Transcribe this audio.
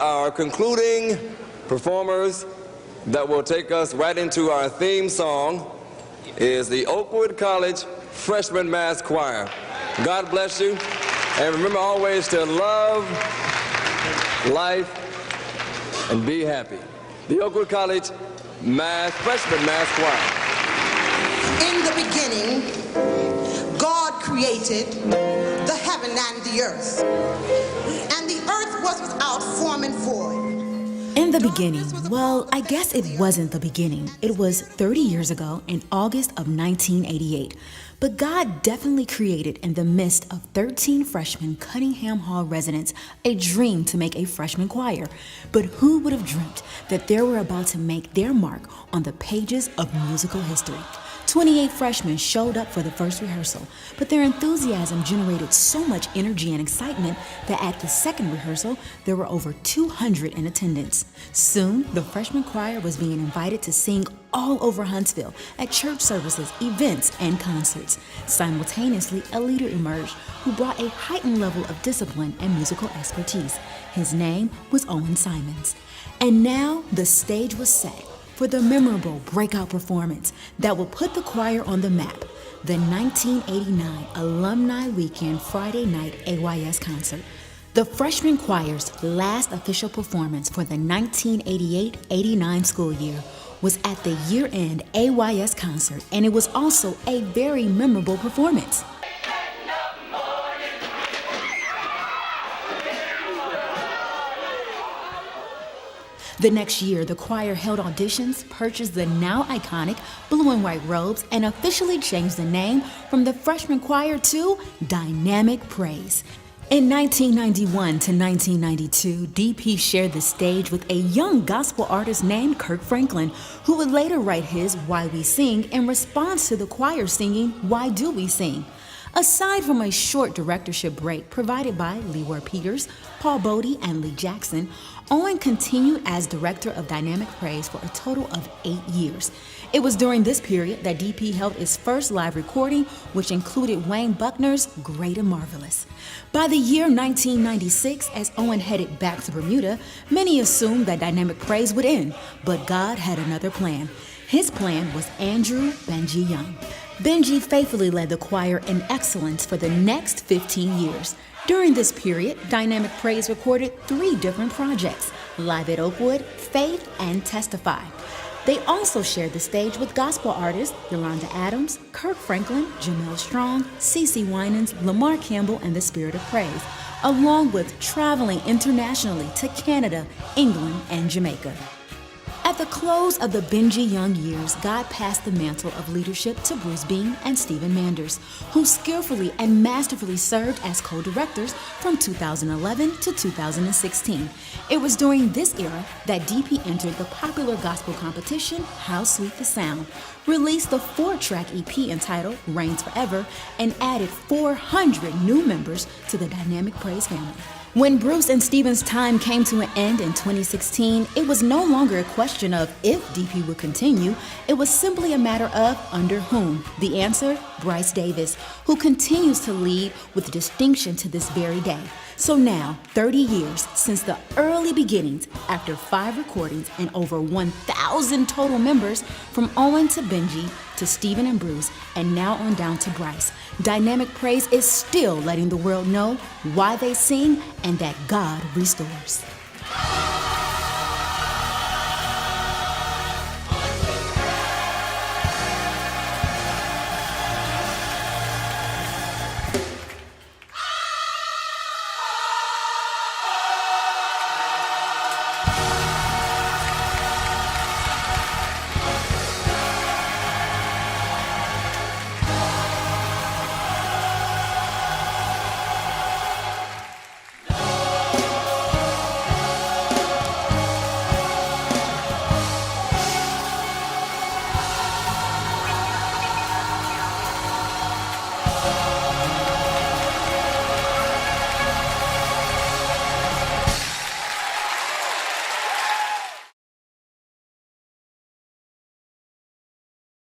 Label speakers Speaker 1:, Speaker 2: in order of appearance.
Speaker 1: Our concluding performers that will take us right into our theme song is the Oakwood College Freshman Mass Choir. God bless you, and remember always to love life and be happy. The Oakwood College Freshman Mass Choir.
Speaker 2: In the beginning, God created the heaven and the earth, and the earth was without form and void.
Speaker 3: In the beginning, well, I guess it wasn't the beginning. It was 30 years ago in August of 1988. But God definitely created in the midst of 13 freshman Cunningham Hall residents a dream to make a freshman choir. But who would have dreamt that they were about to make their mark on the pages of musical history? 28 freshmen showed up for the first rehearsal, but their enthusiasm generated so much energy and excitement that at the second rehearsal, there were over 200 in attendance. Soon, the freshman choir was being invited to sing all over Huntsville at church services, events, and concerts. Simultaneously, a leader emerged who brought a heightened level of discipline and musical expertise. His name was Owen Simons. And now the stage was set for the memorable breakout performance that will put the choir on the map, the 1989 Alumni Weekend Friday night AYS concert. The freshman choir's last official performance for the 1988-89 school year was at the year-end AYS concert, and it was also a very memorable performance. The next year, the choir held auditions, purchased the now iconic blue and white robes, and officially changed the name from the freshman choir to Dynamic Praise. In 1991 to 1992, DP shared the stage with a young gospel artist named Kirk Franklin, who would later write his Why We Sing in response to the choir singing Why Do We Sing? Aside from a short directorship break provided by Leroy Peters, Paul Bodie, and Lee Jackson, Owen continued as director of Dynamic Praise for a total of 8 years. It was during this period that DP held its first live recording, which included Wayne Buckner's Great and Marvelous. By the year 1996, as Owen headed back to Bermuda, many assumed that Dynamic Praise would end, but God had another plan. His plan was Andrew Benji Young. Benji faithfully led the choir in excellence for the next 15 years. During this period, Dynamic Praise recorded 3 different projects: Live at Oakwood, Faith, and Testify. They also shared the stage with gospel artists Yolanda Adams, Kirk Franklin, Jamel Strong, CeCe Winans, Lamar Campbell, and the Spirit of Praise, along with traveling internationally to Canada, England, and Jamaica. At the close of the Benji Young years, God passed the mantle of leadership to Bruce Bean and Stephen Manders, who skillfully and masterfully served as co-directors from 2011 to 2016. It was during this era that DP entered the popular gospel competition How Sweet the Sound, released the 4-track EP entitled Reigns Forever, and added 400 new members to the Dynamic Praise family. When Bruce and Stephen's time came to an end in 2016, it was no longer a question of if DP would continue, it was simply a matter of under whom. The answer, Bryce Davis, who continues to lead with distinction to this very day. So now, 30 years since the early beginnings, after 5 recordings and over 1,000 total members, from Owen to Benji to Stephen and Bruce, and now on down to Bryce, Dynamic Praise is still letting the world know why they sing and that God restores.